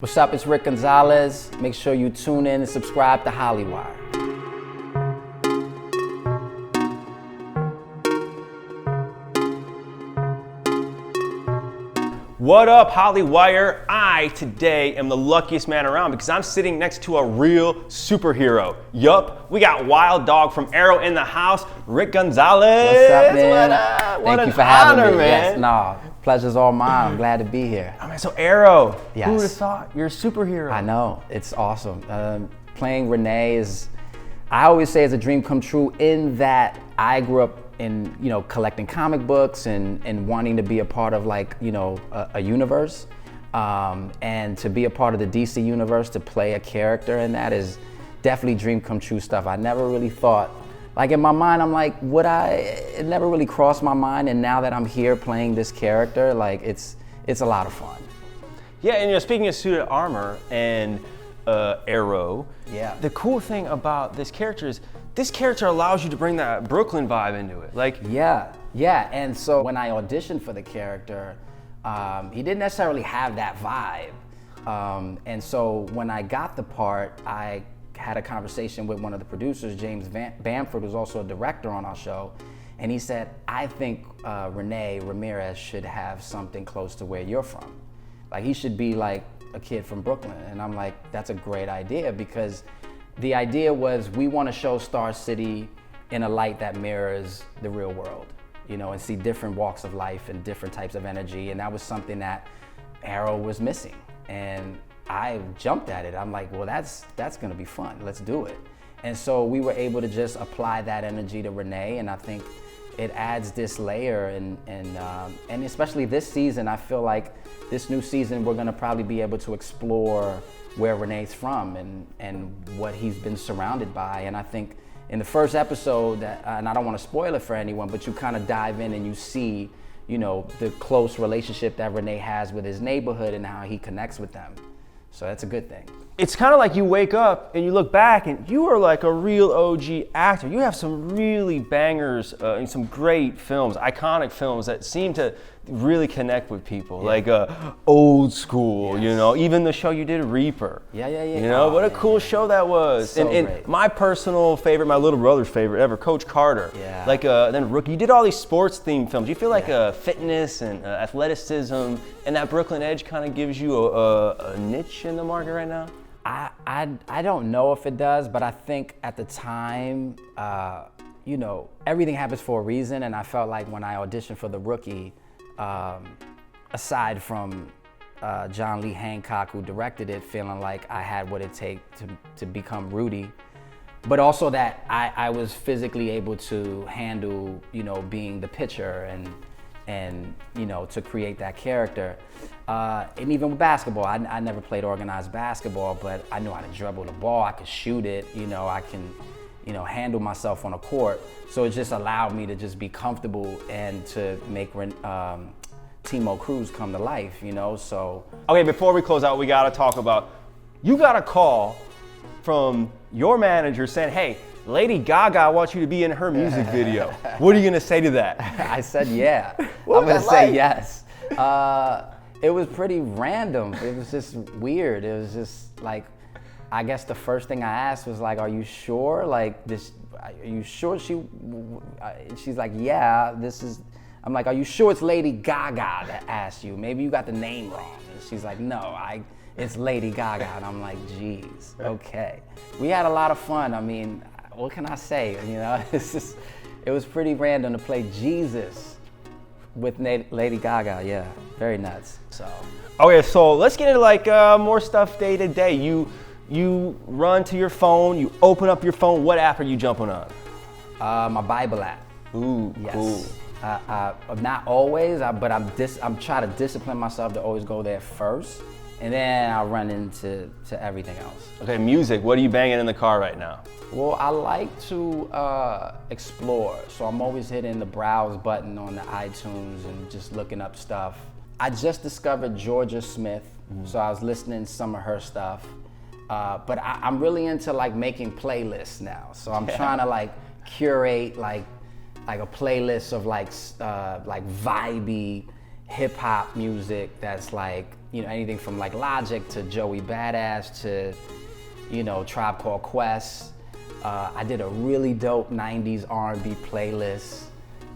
What's up, it's Rick Gonzalez. Make sure you tune in and subscribe to Hollywire. What up, Hollywire? I today am the luckiest man around because I'm sitting next to a real superhero. Yup, we got Wild Dog from Arrow in the house, Rick Gonzalez. What's up, man? What up? Thank you for having me, man. Yes, pleasure's all mine. I'm glad to be here. I mean, so Arrow, Yes. who would have thought? You're a superhero. I know, it's awesome. Playing Renee is, I always say, it's a dream come true in that I grew up in, collecting comic books and wanting to be a part of a universe. And to be a part of the DC universe, to play a character in that is definitely dream come true stuff. I never really thought, like in my mind, I'm like, it never really crossed my mind. And now that I'm here playing this character, like it's a lot of fun. Yeah, and speaking of suited armor and Arrow, Yeah. the cool thing about this character is this character allows you to bring that Brooklyn vibe into it. Yeah. And so when I auditioned for the character, he didn't necessarily have that vibe. And so when I got the part, I had a conversation with one of the producers, James Bamford, who's also a director on our show. And he said, I think Renee Ramirez should have something close to where you're from. Like, he should be like a kid from Brooklyn. And I'm like, that's a great idea, because the idea was we want to show Star City in a light that mirrors the real world, and see different walks of life and different types of energy. And that was something that Arrow was missing. And I jumped at it. I'm like, well, that's gonna be fun. Let's do it. And so we were able to just apply that energy to Renee, and I think it adds this layer. And especially this season, I feel like this new season we're gonna probably be able to explore where Renee's from and what he's been surrounded by. And I think in the first episode, and I don't want to spoil it for anyone, but you kind of dive in and you see, the close relationship that Renee has with his neighborhood and how he connects with them. So that's a good thing. It's kind of like you wake up and you look back and you are like a real OG actor. You have some really bangers and some great films, iconic films that seem to really connect with people, like Old School, Yes. Even the show you did, Reaper. Yeah. What a cool show that was. So and great. My personal favorite, my little brother's favorite ever, Coach Carter. Yeah. Then Rookie. You did all these sports themed films. Do you feel like fitness and athleticism and that Brooklyn edge kind of gives you a niche in the market right now? I don't know if it does, but I think at the time, everything happens for a reason. And I felt like when I auditioned for The Rookie, aside from John Lee Hancock, who directed it, feeling like I had what it takes to become Rudy, but also that I was physically able to handle, being the pitcher and to create that character. And even with basketball, I never played organized basketball, but I knew how to dribble the ball, I could shoot it, I can, handle myself on a court. So it just allowed me to just be comfortable and to make Timo Cruz come to life, so. Okay, before we close out, we gotta talk about, you got a call from your manager saying, hey, Lady Gaga wants you to be in her music video. What are you gonna say to that? I said, yeah. What I'm was gonna that say like? yes. It was pretty random. It was just weird. It was just like, I guess the first thing I asked was like, are you sure? Like this, are you sure she's like, yeah, I'm like, are you sure it's Lady Gaga that asked you? Maybe you got the name wrong. And she's like, no, it's Lady Gaga. And I'm like, geez, okay. We had a lot of fun. I mean, what can I say? It was pretty random to play Jesus with Lady Gaga. Yeah, very nuts. So. Okay, so let's get into more stuff day to day. You run to your phone, you open up your phone. What app are you jumping on? My Bible app. Ooh, Yes. cool. Not always, but I'm trying to discipline myself to always go there first, and then I'll run into everything else. Okay, music. What are you banging in the car right now? Well, I like to explore, so I'm always hitting the browse button on the iTunes and just looking up stuff. I just discovered Georgia Smith, so I was listening to some of her stuff. But I'm really into making playlists now, so I'm trying to curate like a playlist of like vibey hip hop music that's like, you know, anything from like Logic to Joey Badass to, you know, Tribe Called Quest. I did a really dope 90s R&B playlist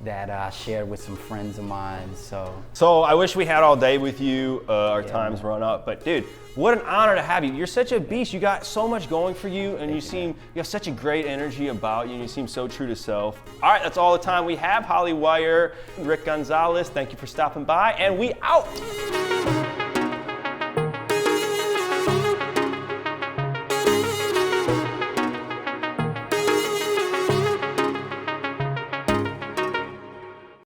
that I shared with some friends of mine, So I wish we had all day with you. Our time's run up, but dude, what an honor to have you. You're such a beast. You got so much going for you, and you have such a great energy about you, and you seem so true to self. All right, that's all the time we have. Hollywire, Rick Gonzalez, thank you for stopping by, and we out.